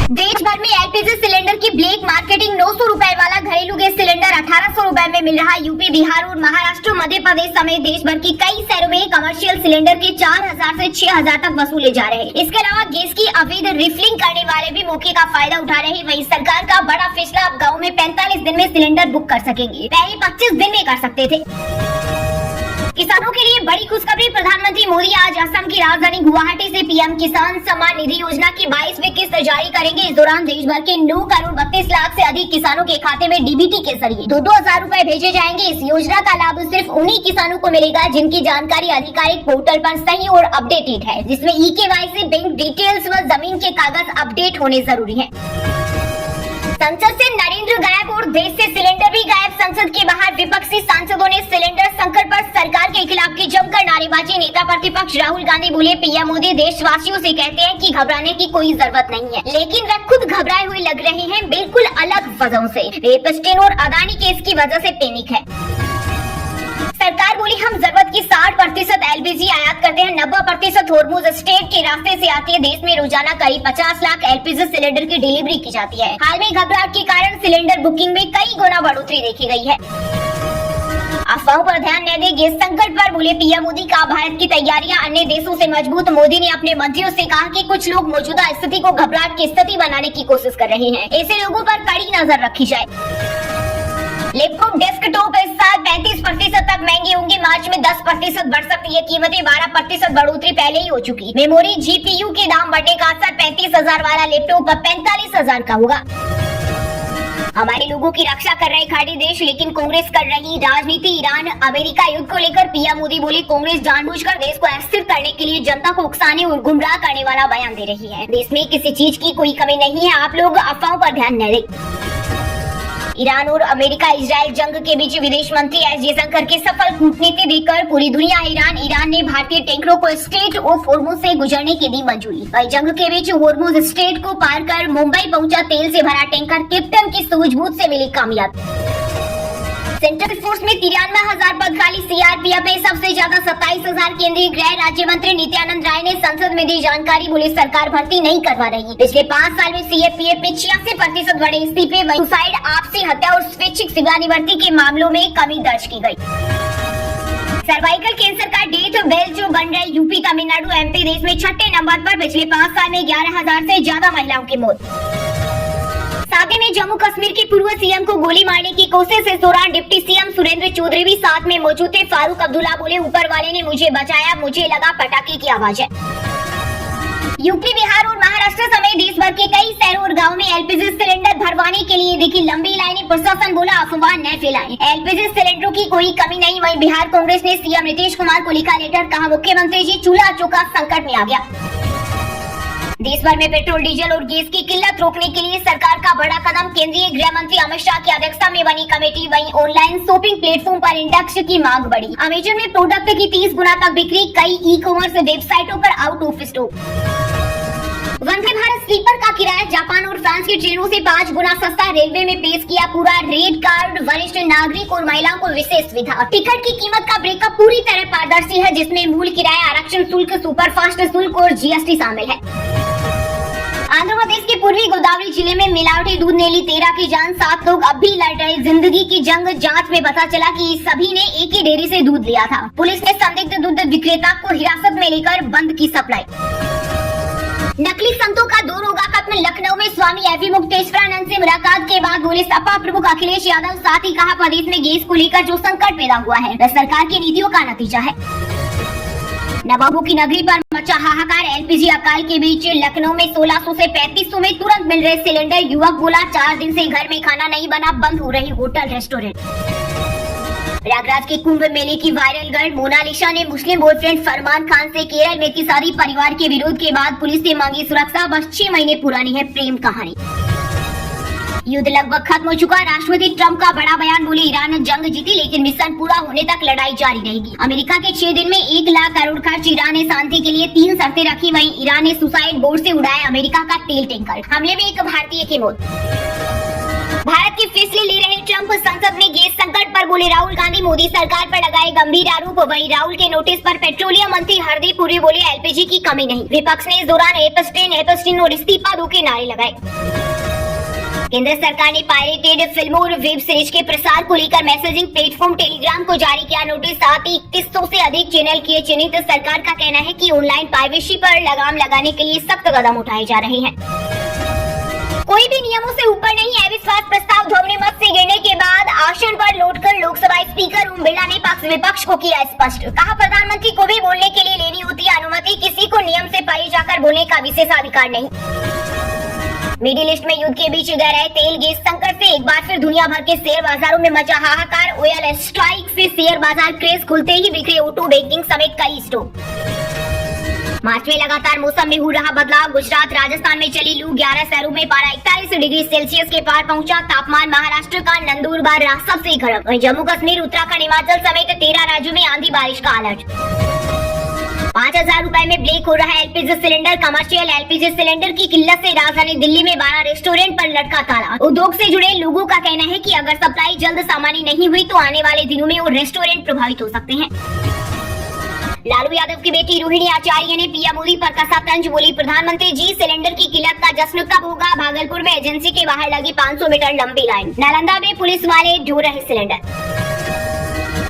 देश भर में एलपीजी सिलेंडर की ब्लैक मार्केटिंग 900 रुपए वाला घरेलू गैस सिलेंडर 1800 रुपए में मिल रहा है। यूपी, बिहार और महाराष्ट्र, मध्य प्रदेश समेत देश भर की कई शहरों में कमर्शियल सिलेंडर के 4000 से 6000 तक वसूले जा रहे हैं। इसके अलावा गैस की अवैध रिफिलिंग करने वाले भी मौके का फायदा उठा रहे हैं। वहीं सरकार का बड़ा फैसला, अब गाँव में 45 दिन में सिलेंडर बुक कर सकेंगे, पहले 25 दिन में कर सकते थे। किसानों के लिए बड़ी खुशखबरी, प्रधानमंत्री मोदी आज असम की राजधानी गुवाहाटी से पीएम किसान सम्मान निधि योजना की 22वीं किस्त जारी करेंगे। इस दौरान देश भर के 9 करोड़ 32 लाख से अधिक किसानों के खाते में डीबीटी के जरिए 2-2 हजार रूपए भेजे जाएंगे। इस योजना का लाभ सिर्फ उन्हीं किसानों को मिलेगा जिनकी जानकारी आधिकारिक पोर्टल पर सही और अपडेटेड है, जिसमें eKYC, बैंक डिटेल्स व जमीन के कागज अपडेट होने जरूरी है। संसद से नरेंद्र गायब और देश से सिलेंडर भी गायब। संसद के बाहर विपक्षी सांसदों ने सिलेंडर संकट पर सरकार के खिलाफ की जमकर नारेबाजी। नेता प्रतिपक्ष राहुल गांधी बोले, पीएम मोदी देशवासियों से कहते हैं कि घबराने की कोई जरूरत नहीं है, लेकिन वे खुद घबराए हुए लग रहे हैं, बिल्कुल अलग वजहों से। एपस्टीन और अदानी केस की वजह से पैनिक है। सरकार बोली, हम जरूरत की 60% एलपीजी आयात करते हैं, 90% हॉर्मुज स्ट्रेट के रास्ते से आती है। देश में रोजाना करीब 50 लाख एलपीजी सिलेंडर की डिलीवरी की जाती है। हाल में घबराहट के कारण सिलेंडर बुकिंग में कई गुना बढ़ोतरी देखी गई है। अफवाहों पर ध्यान न दें, गैस संकट पर बोले पीएम मोदी का भारत की तैयारियां अन्य देशों से मजबूत। मोदी ने अपने मंत्रियों से कहा कि कुछ लोग मौजूदा स्थिति को घबराहट की स्थिति बनाने की कोशिश कर रहे हैं, ऐसे लोगों पर कड़ी नजर रखी जाए। लैपटॉप डेस्कटॉप इस साल 35% तक महंगे होंगे। मार्च में 10% बढ़ सकती है कीमतें, 12% बढ़ोतरी पहले ही हो चुकी। मेमोरी, जीपीयू के दाम बढ़ेगा। 35,000 वाला लैपटॉप अब 45,000 का होगा। हमारे लोगों की रक्षा कर रहे खाड़ी देश, लेकिन कांग्रेस कर रही राजनीति। ईरान अमेरिका युद्ध को लेकर पीएम मोदी बोले, कांग्रेस जानबूझकर देश को अस्थिर करने के लिए जनता को उकसाने और गुमराह करने वाला बयान दे रही है। देश में किसी चीज की कोई कमी नहीं है, आप लोग अफवाहों पर ध्यान न दें। ईरान और अमेरिका इजराइल जंग के बीच विदेश मंत्री एस जयशंकर के सफल कूटनीति देकर पूरी दुनिया हैरान। ईरान ने भारतीय टैंकरों को स्ट्रेट ऑफ हॉर्मुज से गुजरने की दी मंजूरी। वहीं जंग के बीच हॉर्मुज स्ट्रेट को पार कर मुंबई पहुंचा तेल से भरा टैंकर, कैप्टन की सूझबूझ से मिली कामयाबी। सेंट्रल फोर्स में 93,000 पद खाली। सीआरपीएफ में सबसे ज्यादा 27,000। केंद्रीय गृह राज्य मंत्री नित्यानंद राय ने संसद में दी जानकारी, बोले सरकार भर्ती नहीं करवा रही। पिछले 5 साल में सीआरपीएफ में 86% बढ़े इस्तीफे। वहीं सुसाइड, आपसी हत्या और स्वैच्छिक सेवानिवृत्ति के मामलों में कमी दर्ज की गई। सर्वाइकल कैंसर का डेथ बेल जो बन रहे यूपी, तमिलनाडु, एमपी देश में 6ठे नंबर पर। पिछले 5 साल में 11,000 से ज्यादा महिलाओं की मौत। साथ में जम्मू कश्मीर के पूर्व सीएम को गोली मारने की कोशिश। इस दौरान डिप्टी सीएम सुरेंद्र चौधरी भी साथ में मौजूद थे। फारूक अब्दुल्ला बोले, ऊपर वाले ने मुझे बचाया, मुझे लगा पटाखे की आवाज है। यूपी, बिहार और महाराष्ट्र समेत देश भर के कई शहरों और गाँव में एलपीजी सिलेंडर भरवाने के लिए देखी लंबी लाइनें। प्रशासन बोला, अफवाह न फैलाएं, एलपीजी सिलेंडरों की कोई कमी नहीं। वहीं बिहार कांग्रेस ने सीएम नीतीश कुमार को लिखा लेटर, कहा मुख्यमंत्री जी चूल्हा चौका संकट में आ गया। देश भर में पेट्रोल, डीजल और गैस की किल्लत रोकने के लिए सरकार का बड़ा कदम। केंद्रीय गृह मंत्री अमित शाह की अध्यक्षता में बनी कमेटी। वहीं ऑनलाइन शॉपिंग प्लेटफॉर्म पर इंडेक्स की मांग बढ़ी। अमेजन में प्रोडक्ट की 30 गुना तक बिक्री। कई ई-कॉमर्स वेबसाइटों पर out of stock. Vande Bharat sleeper का किराया जापान और फ्रांस की ट्रेनों से 5 गुना सस्ता। रेलवे में पेश किया पूरा रेड कार्ड। वरिष्ठ नागरिक और महिलाओं को विशेष सुविधा। टिकट की कीमत का ब्रेकअप पूरी तरह पारदर्शी है, जिसमें मूल किराया, आरक्षण शुल्क, सुपरफास्ट शुल्क और जीएसटी शामिल है। आंध्र प्रदेश के पूर्वी गोदावरी जिले में मिलावटी दूध ने ली 13 की जान। 7 लोग अब भी लड़ रहे जिंदगी की जंग। जांच में पता चला कि सभी ने एक ही डेयरी से दूध लिया था। पुलिस ने संदिग्ध दूध विक्रेता को हिरासत में लेकर बंद की सप्लाई। नकली संतों का 2 रोगा खत्म। लखनऊ में स्वामी अभिमुक्तेश्वरानंद से मुलाकात के बाद बोले सपा प्रमुख अखिलेश यादव। साथ ही कहा, प्रदेश में गैस को लेकर जो संकट पैदा हुआ है वह सरकार की नीतियों का नतीजा है। नवाबों की नगरी पर मचा हाहाकार। एलपीजी अकाल के बीच लखनऊ में 1600 से 3500 में तुरंत मिल रहे सिलेंडर। युवक बोला, 4 दिन से घर में खाना नहीं बना, बंद हो रही होटल रेस्टोरेंट। प्रयागराज के कुंभ मेले की वायरल गर्ल मोनालिसा ने मुस्लिम बॉयफ्रेंड फरमान खान से केरल में की शादी। परिवार के विरोध के बाद पुलिस से मांगी सुरक्षा। बस 6 महीने पुरानी है प्रेम कहानी। युद्ध लगभग खत्म हो चुका। राष्ट्रपति ट्रंप का बड़ा बयान, बोले ईरान जंग जीती लेकिन मिशन पूरा होने तक लड़ाई जारी रहेगी। अमेरिका के 6 दिन में 1 लाख करोड़ खर्च। ईरान ने शांति के लिए 3 शर्तें रखी। वहीं ईरान ने सुसाइड बोर्ड से उड़ाया अमेरिका का तेल टैंकर। हमले में एक भारतीय की मौत। भारत के फैसले ले रहे ट्रंप, संसद में गैस संकट पर बोले राहुल गांधी, मोदी सरकार पर लगाए गंभीर आरोप। वहीं राहुल के नोटिस पर पेट्रोलियम मंत्री हरदीप पुरी बोले एलपीजी की कमी नहीं। विपक्ष ने इस दौरान एपस्टीन और इस्तीफा दो के नारे लगाए। केंद्र सरकार ने पायरेटेड फिल्मों और वेब सीरीज के प्रसार को लेकर मैसेजिंग प्लेटफॉर्म टेलीग्राम को जारी किया नोटिस। साथ ही 3100 से अधिक चैनल किए चिन्हित। सरकार का कहना है कि ऑनलाइन पायरेसी पर लगाम लगाने के लिए सख्त कदम उठाए जा रहे हैं। कोई भी नियमों से ऊपर नहीं है। विश्वास प्रस्ताव ध्वनिमत से गिरने के बाद आसन पर लौटकर लोकसभा स्पीकर ओम बिरला ने पक्ष विपक्ष को किया स्पष्ट। कहा, प्रधानमंत्री को भी बोलने के लिए लेनी होती है अनुमति, किसी को नियम से परे जाकर बोलने का विशेषाधिकार नहीं। मिडिल ईस्ट में युद्ध के बीच गहराए तेल गैस संकट से एक बार फिर दुनिया भर के शेयर बाजारों में मचा हाहाकार। ऑयल स्ट्राइक से शेयर बाजार क्रेज खुलते ही बिखरे ऑटो, बैंकिंग समेत कई स्टॉक। मार्च में लगातार मौसम में हो रहा बदलाव। गुजरात, राजस्थान में चली लू। 11 शहरों में पारा 41 डिग्री सेल्सियस के पार पहुंचा। तापमान महाराष्ट्र का नंदुरबार रहा सबसे गर्म। वहीं जम्मू कश्मीर, उत्तराखंड, हिमाचल समेत 13 राज्यों में आंधी बारिश का अलर्ट। 5000 रुपए में ब्लैक हो रहा है LPG cylinder. Commercial LPG cylinder की किल्लत से राजधानी दिल्ली में 12 रेस्टोरेंट पर लटका ताला। उद्योग से जुड़े लोगों का कहना है कि अगर सप्लाई जल्द सामान्य नहीं हुई तो आने वाले दिनों में वो रेस्टोरेंट प्रभावित हो सकते हैं। लालू यादव की बेटी रोहिणी आचार्य ने पीएम मोदी पर कसा तंज। बोली, प्रधानमंत्री जी, सिलेंडर की किल्लत का जश्न कब होगा? भागलपुर में एजेंसी के बाहर लगी 500 मीटर लंबी लाइन। नालंदा में पुलिस वाले ढो रहे सिलेंडर।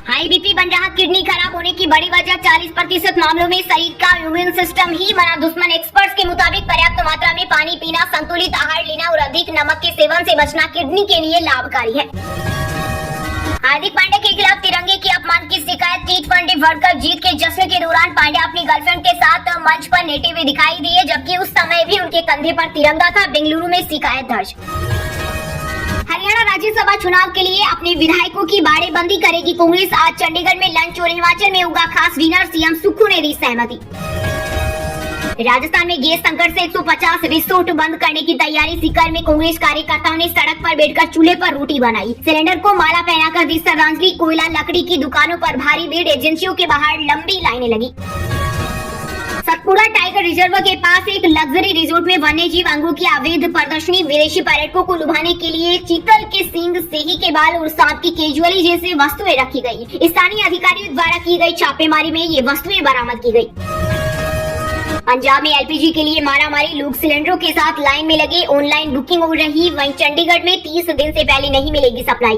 हाई बीपी बन रहा किडनी खराब होने की बड़ी वजह। 40% मामलों में शरीर का इम्यून सिस्टम ही बना दुश्मन। एक्सपर्ट्स के मुताबिक पर्याप्त मात्रा में पानी पीना, संतुलित आहार लेना और अधिक नमक के सेवन से बचना किडनी के लिए लाभकारी है। हार्दिक पांड्या के खिलाफ तिरंगे की अपमान की शिकायत। T20 वर्ल्ड कप जीत के जश्न के दौरान पांड्या अपनी गर्लफ्रेंड के साथ मंच पर लेटे हुए दिखाई दिए, जबकि उस समय भी उनके कंधे पर तिरंगा था। बेंगलुरु में शिकायत दर्ज। हरियाणा राज्यसभा चुनाव के लिए अपने विधायकों की बाड़ेबंदी करेगी कांग्रेस। आज चंडीगढ़ में लंच और हिमाचल में होगा खास डिनर। सीएम सुक्खू ने दी सहमति। राजस्थान में गैस संकट से 150 रिसोर्ट बंद करने की तैयारी। सीकर में कांग्रेस कार्यकर्ताओं ने सड़क पर बैठकर चूल्हे पर रोटी बनाई। सिलेंडर को माला पहनाकर दी श्रद्धांजलि। कोयला लकड़ी की दुकानों पर भारी भीड़। एजेंसियों के बाहर लंबी लाइनें लगी। सतपुड़ा टाइगर रिजर्व के पास एक लग्जरी रिजोर्ट में वन्यजीव अंगों की अवैध प्रदर्शनी। विदेशी पर्यटकों को लुभाने के लिए चीतल के सींग, सेही के बाल और सांप की केजुअली जैसी वस्तुएं रखी गयी। स्थानीय अधिकारियों द्वारा की गयी छापेमारी में ये वस्तुएं बरामद की गयी। पंजाब में एलपीजी के लिए मारामारी। लोग सिलेंडरों के साथ लाइन में लगे। ऑनलाइन बुकिंग हो रही। वहीं चंडीगढ़ में 30 दिन से पहले नहीं मिलेगी सप्लाई।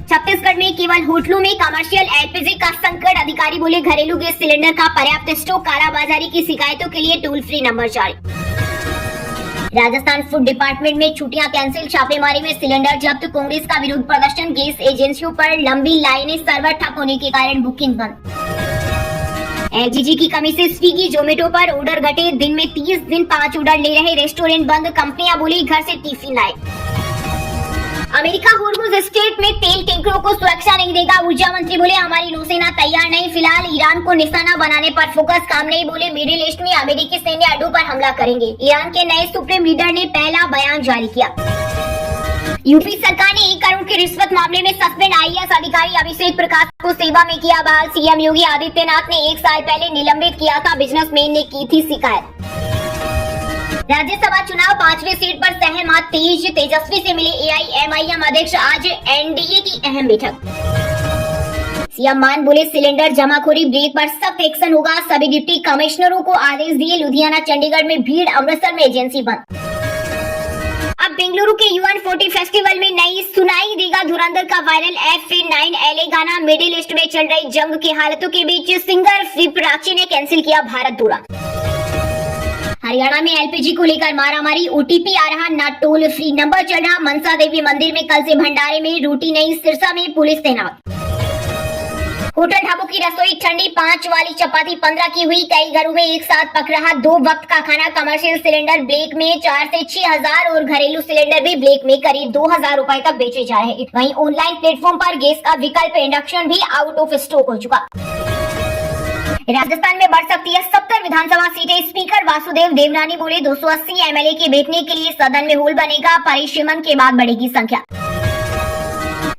छत्तीसगढ़ में केवल होटलों में कमर्शियल एलपीजी का संकट। अधिकारी बोले, घरेलू गैस सिलेंडर का पर्याप्त स्टॉक। कालाबाजारी की शिकायतों के लिए टोल फ्री नंबर जारी। राजस्थान फूड डिपार्टमेंट में छुट्टियां कैंसिल। छापेमारी में सिलेंडर जब्त। कांग्रेस का विरोध प्रदर्शन। गैस एजेंसियों पर लंबी लाइनें। सर्वर ठप होने के कारण बुकिंग बंद। एलपीजी की कमी से स्विगी, जोमेटो पर ऑर्डर घटे। दिन में 30 दिन 5 ऑर्डर ले रहे रेस्टोरेंट बंद। कंपनियां बोली, घर से टिफिन लाए। अमेरिका होर्मुज स्ट्रेट में तेल टैंकरों को सुरक्षा नहीं देगा। ऊर्जा मंत्री बोले, हमारी नौसेना तैयार नहीं। फिलहाल ईरान को निशाना बनाने पर फोकस। काम नहीं। बोले, मिडिल ईस्ट में अमेरिकी सैन्य अड्डों पर हमला करेंगे। ईरान के नए सुप्रीम लीडर ने पहला बयान जारी किया। यूपी सरकार ने 1 करोड़ की रिश्वत मामले में सस्पेंड आईएएस अधिकारी अभिषेक प्रकाश को सेवा में किया बहाल। सीएम योगी आदित्यनाथ ने 1 साल पहले निलंबित किया था। बिजनेसमैन ने की थी शिकायत। राज्यसभा चुनाव 5वीं सीट पर सहमत। तेजस्वी से मिले एआईएमआईएम अध्यक्ष। आज एनडीए की अहम बैठक। सीएम मान बोले, सिलेंडर जमाखोरी ब्रेक पर सख्त एक्शन होगा। सभी डिप्टी कमिश्नरों को आदेश दिए। लुधियाना, चंडीगढ़ में भीड़। अमृतसर में एजेंसी बंद। अब बेंगलुरु के UN40 फेस्टिवल में नई सुनाई देगा धुरंधर का वायरल F9 LA गाना। मिडिल ईस्ट में चल रही जंग की हालतों के बीच सिंगर विपराची ने कैंसिल किया भारत दौरा। हरियाणा में एलपीजी को लेकर मारामारी। ओटीपी आ रहा ना, टोल फ्री नंबर चल रहा। मनसा देवी मंदिर में कल से भंडारे में रोटी नहीं। सिरसा में पुलिस तैनात। होटल ढाबों की रसोई ठंडी। 5 वाली चपाती 15 की हुई। कई घरों में एक साथ पक रहा 2 वक्त का खाना। कमर्शियल सिलेंडर ब्लैक में 4 से 6 हजार और घरेलू सिलेंडर भी ब्लैक में करीब 2000 रुपए तक बेचे जा रहे हैं। वहीं ऑनलाइन प्लेटफॉर्म पर गैस का विकल्प इंडक्शन भी आउट ऑफ स्टॉक हो चुका। राजस्थान में बढ़ सकती है 70 विधानसभा सीटें। स्पीकर वासुदेव देवनानी बोले, 280 एमएलए के बैठने के लिए सदन में होल बनेगा। परिसीमन के बाद बढ़ेगी संख्या।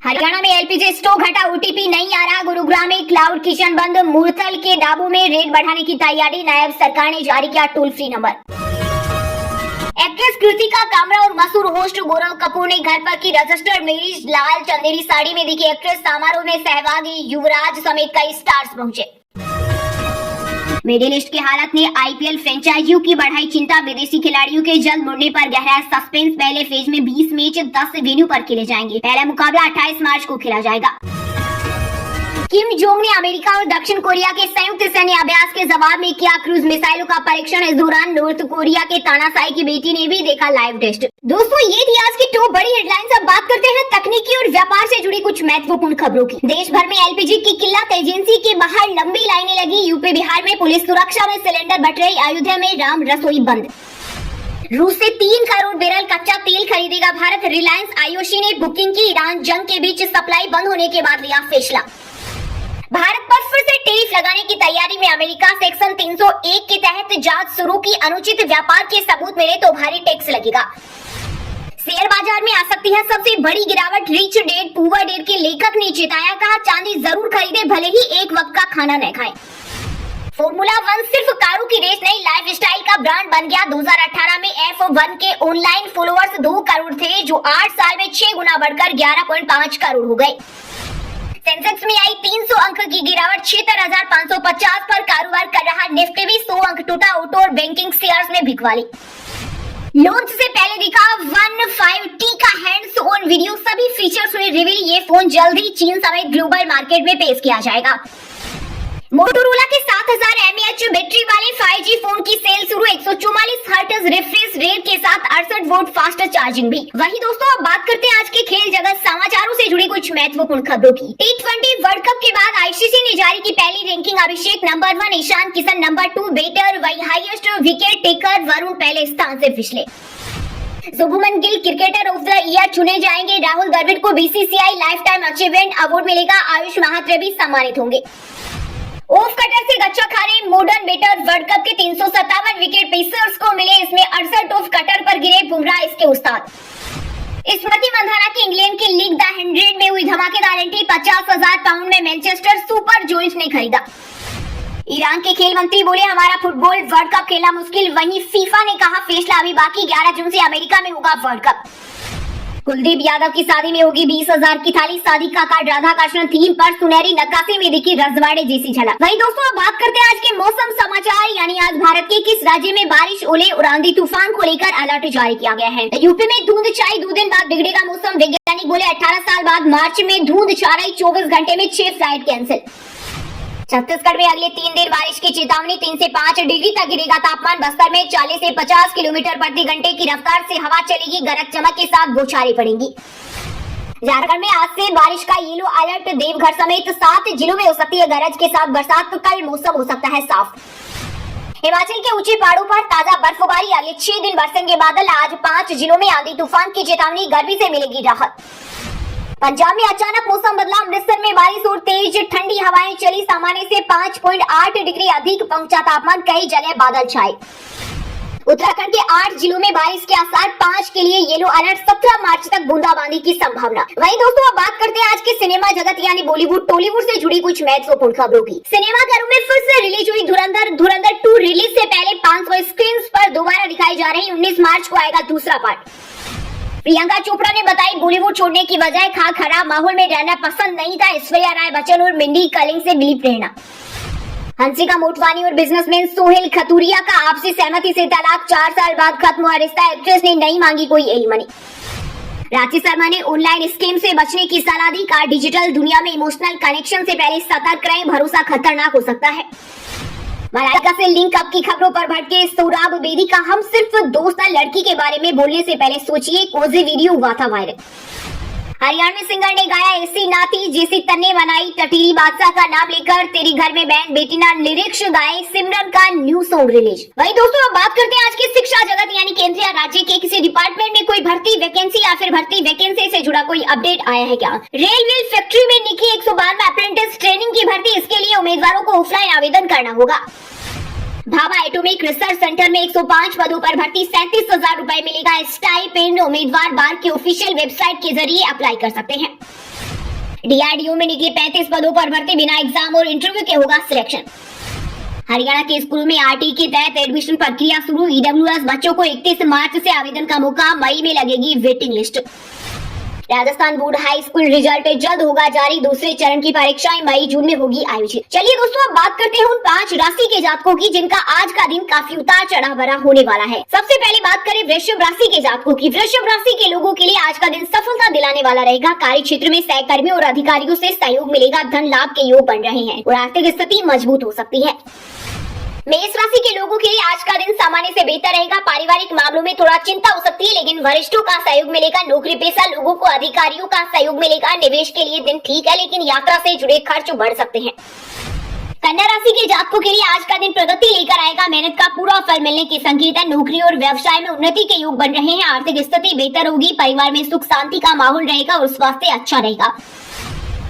हरियाणा में एलपीजी स्टॉक घटा। ओटीपी नहीं आ रहा। गुरुग्राम में क्लाउड किचन बंद। मुरथल के ढाबों में रेट बढ़ाने की तैयारी। नायब सरकार ने जारी किया toll free number. Actress Kritika Kamra और मशहूर होस्ट गौरव कपूर ने घर पर की रजिस्टर्ड मैरिज। लाल चंदेरी साड़ी में दिखे एक्ट्रेस। समारोह में सहभागी युवराज समेत कई स्टार्स पहुंचे। मिडिल ईस्ट की हालत ने आईपीएल फ्रेंचाइजियों की बढ़ाई चिंता। विदेशी खिलाड़ियों के जल्द मुड़ने पर गहरा सस्पेंस। पहले फेज में 20 मैच 10 वेन्यू पर खेले जाएंगे। पहला मुकाबला 28 मार्च को खेला जाएगा। किम जोंग ने अमेरिका और दक्षिण कोरिया के संयुक्त सैन्य अभ्यास के जवाब में किया क्रूज मिसाइलों का परीक्षण। इस दौरान नॉर्थ कोरिया के तानाशाही की बेटी ने भी देखा लाइव टेस्ट। दोस्तों, ये थी आज की टॉप बड़ी हेडलाइंस। अब बात करते हैं तकनीकी और व्यापार से जुड़ी कुछ महत्वपूर्ण खबरों की। देश भर में एलपीजी की किल्लत। एजेंसी के बाहर लंबी लाइनें लगी। यूपी बिहार में पुलिस सुरक्षा में सिलेंडर बट रही। अयोध्या में राम रसोई बंद। रूस से 3 करोड़ बैरल कच्चा तेल खरीदेगा भारत। रिलायंस आईओसी ने बुकिंग की। ईरान जंग के बीच सप्लाई बंद होने के बाद लिया फैसला। भारत पर फिर से टैरिफ लगाने की तैयारी में अमेरिका। सेक्शन 301 के तहत जांच शुरू की। अनुचित व्यापार के सबूत मिले तो भारी टैक्स लगेगा। शेयर बाजार में आ सकती है सबसे बड़ी गिरावट। रिच डैड पुअर डैड के लेखक ने चेताया, कहा चांदी जरूर खरीदे भले ही एक वक्त का खाना न खाए। फॉर्मूला 1 सिर्फ कारों की रेस नहीं, लाइफस्टाइल का ब्रांड बन गया। 2018 में F1 के ऑनलाइन फॉलोअर्स 2 करोड़ थे, जो 8 साल में 6 गुना बढ़कर 11.5 करोड़ हो गए। सेंसेक्स में आई 300 अंक की गिरावट। 76,550 पर कारोबार कर रहा। निफ्टी भी 100 अंक टूटा। ऑटो और बैंकिंग शेयर्स ने बिकवाली। लॉन्च से पहले दिखा One 5T का हैंड्स ऑन वीडियो। सभी फीचर्स हुए रिवील। ये फोन जल्द ही चीन समेत ग्लोबल मार्केट में पेश किया जाएगा। मोटोरोला के 7000 mAh बैटरी वाले 5G फोन की सेल शुरू। 144 हर्ट्ज रिफ्रेश रेट के साथ 68 वोल्ट फास्ट चार्जिंग भी। वही दोस्तों, अब बात करते हैं आज के खेल जगत समाचारों से जुड़ी कुछ महत्वपूर्ण खबरों की। T20 वर्ल्ड कप के बाद आईसीसी ने जारी की पहली ranking. Abhishek number 1, Ishan Kishan number 2, batter वही हाईएस्ट विकेट टेकर वरुण पहले स्थान से फिसले। Shubman Gill cricketer of the year चुने जाएंगे। राहुल द्रविड़ को BCCI lifetime achievement award मिलेगा। आयुष महात्रे भी सम्मानित होंगे। ऑफ कटर से गच्चा खा रहे मॉडर्न बैटर। वर्ल्ड कप के 357 विकेट पेसर्स को मिले। इसमें 68 ऑफ कटर पर गिरे बुमराह, इसके उस्ताद। स्मृति मंधाना की इंग्लैंड के लीग द 100 में हुई धमाकेदार एंट्री। 50,000 पाउंड में मैनचेस्टर सुपर जॉयंट्स ने खरीदा। ईरान के खेल मंत्री बोले, हमारा फुटबॉल वर्ल्ड कप खेलना मुश्किल। वहीं फीफा ने कहा फैसला अभी बाकी। 11 जून से अमेरिका में होगा वर्ल्ड कप। कुलदीप यादव की शादी में होगी 20,000 की थाली। शादी का कार्ड राधा कृष्ण थीम पर सुनहरी नक्काशी में दिखी रजवाड़े जैसी झलक। वही दोस्तों, अब बात करते हैं आज के मौसम समाचार। यानी आज भारत के किस राज्य में बारिश, ओले और आंधी तूफान को लेकर अलर्ट जारी किया गया है। यूपी में धुंध छाई। 2 दिन बाद बिगड़ेगा मौसम। वैज्ञानिक बोले 18 साल बाद मार्च में धुंध छा रही। 24 घंटे में 6 फ्लाइट कैंसिल। छत्तीसगढ़ में अगले 3 दिन बारिश की चेतावनी। 3 से 5 डिग्री तक गिरेगा तापमान। बस्तर में 40 से 50 किलोमीटर प्रति घंटे की रफ्तार से हवा चलेगी। गरज चमक के साथ बौछारें पड़ेंगी। झारखंड में आज से बारिश का येलो अलर्ट। देवघर समेत 7 जिलों में हो सकती है गरज के साथ बरसात। तो कल मौसम हो सकता है साफ। हिमाचल के ऊंचे पहाड़ों पर ताजा बर्फबारी। अगले 6 दिन बरसेंगे बादल। आज 5 जिलों में आंधी तूफान की चेतावनी। गर्मी से मिलेगी राहत। पंजाब में अचानक मौसम बदला। अमृतसर में बारिश और तेज ठंडी हवाएं चली। सामान्य से 5.8 डिग्री अधिक पहुंचा तापमान। कई जगह बादल छाए। उत्तराखंड के 8 जिलों में बारिश के आसार। 5 के लिए येलो अलर्ट। 17 मार्च तक बूंदाबांदी की संभावना। वहीं दोस्तों, अब बात करते हैं आज के सिनेमा जगत यानी बॉलीवुड टॉलीवुड से जुड़ी कुछ महत्वपूर्ण खबरों की। सिनेमा घरों में फिर से रिलीज हुई धुरंधर 2 रिलीज से पहले 500 स्क्रीन पर दोबारा दिखाई जा रही। 19 मार्च को आएगा दूसरा पार्ट। प्रियंका चोपड़ा ने बताई बॉलीवुड छोड़ने की वजह खराब माहौल में रहना पसंद नहीं था। ऐश्वर्या राय बच्चन और मिंडी कलिंग से मिली प्रेरणा। हंसिका मोटवानी और बिजनेसमैन सोहेल खतूरिया का आपसी सहमति से तलाक। 4 साल बाद खत्म हुआ रिश्ता। एक्ट्रेस ने नहीं मांगी कोई एलिमनी। रांची शर्मा ने ऑनलाइन स्कैम से बचने की सलाह दी। कहा डिजिटल दुनिया में इमोशनल कनेक्शन से पहले सतर्क रहें। भरोसा खतरनाक हो सकता है। मलाइका से लिंक अप की खबरों पर भटके सौरभ बेदी का हम सिर्फ दोस्त लड़की के बारे में बोलने से पहले सोचिए। कोजी वीडियो हुआ था वायरल। हरियाणवी सिंगर ने गाया ऐसी नाती जैसी तन्ने बनाई। टटीरी बादशाह का नाम लेकर तेरी घर में बैंड बेटीना लिरिक्स गाए। सिमरन का न्यू सॉन्ग रिलीज। वही दोस्तों, अब बात करते हैं आज की शिक्षा जगत यानी केंद्र या राज्य के किसी डिपार्टमेंट में कोई भर्ती वैकेंसी या फिर भर्ती वैकेंसी से जुड़ा कोई अपडेट आया है क्या? रेलवे फैक्ट्री में निकी 112 अप्रेंटिस ट्रेनिंग की भर्ती। इसके लिए उम्मीदवारों को ऑफलाइन आवेदन करना होगा। भाभा एटॉमिक रिसर्च सेंटर में 105 पदों पर भर्ती। 37,000 रुपए मिलेगा स्टाइपेंड। उम्मीदवार बार की ऑफिशियल वेबसाइट के जरिए अप्लाई कर सकते हैं। डीआरडीओ में निकले 35 पदों पर भर्ती। बिना एग्जाम और इंटरव्यू के होगा सिलेक्शन। हरियाणा के स्कूलों में आरटी के तहत एडमिशन प्रक्रिया शुरू। ईडब्ल्यूएस बच्चों को 31 मार्च से आवेदन का मौका, मई में लगेगी waiting list. Rajasthan board high school result जल्द होगा जारी। दूसरे चरण की परीक्षाएं मई जून में होगी आयोजित। चलिए दोस्तों, अब बात करते हैं उन 5 राशि के जातकों की जिनका आज का दिन काफी उतार चढ़ाव भरा होने वाला है। सबसे पहले बात करें वृषभ राशि के जातकों की। वृषभ राशि के लोगों के लिए आज का दिन सफलता दिलाने वाला रहेगा। कार्य क्षेत्र में सहकर्मियों और अधिकारियों से सहयोग मिलेगा। धन लाभ के योग बन रहे हैं और आर्थिक स्थिति मजबूत हो सकती है। मेष राशि के लोगों के लिए आज का दिन सामान्य से बेहतर रहेगा। पारिवारिक मामलों में थोड़ा चिंता हो सकती है, लेकिन वरिष्ठों का सहयोग मिलेगा। नौकरी पेशा लोगों को अधिकारियों का सहयोग मिलेगा। निवेश के लिए दिन ठीक है, लेकिन यात्रा से जुड़े खर्च बढ़ सकते हैं। कन्या राशि के जातकों के लिए आज का दिन प्रगति लेकर आएगा। मेहनत का पूरा फल मिलने के संकेत है। नौकरी और व्यवसाय में उन्नति के योग बन रहे हैं। आर्थिक स्थिति बेहतर होगी। परिवार में सुख शांति का माहौल रहेगा और स्वास्थ्य अच्छा रहेगा।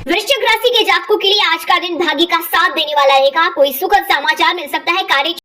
वृश्चिक राशि के जातकों के लिए आज का दिन भाग्य का साथ देने वाला रहेगा। कोई सुखद समाचार मिल सकता है। कार्य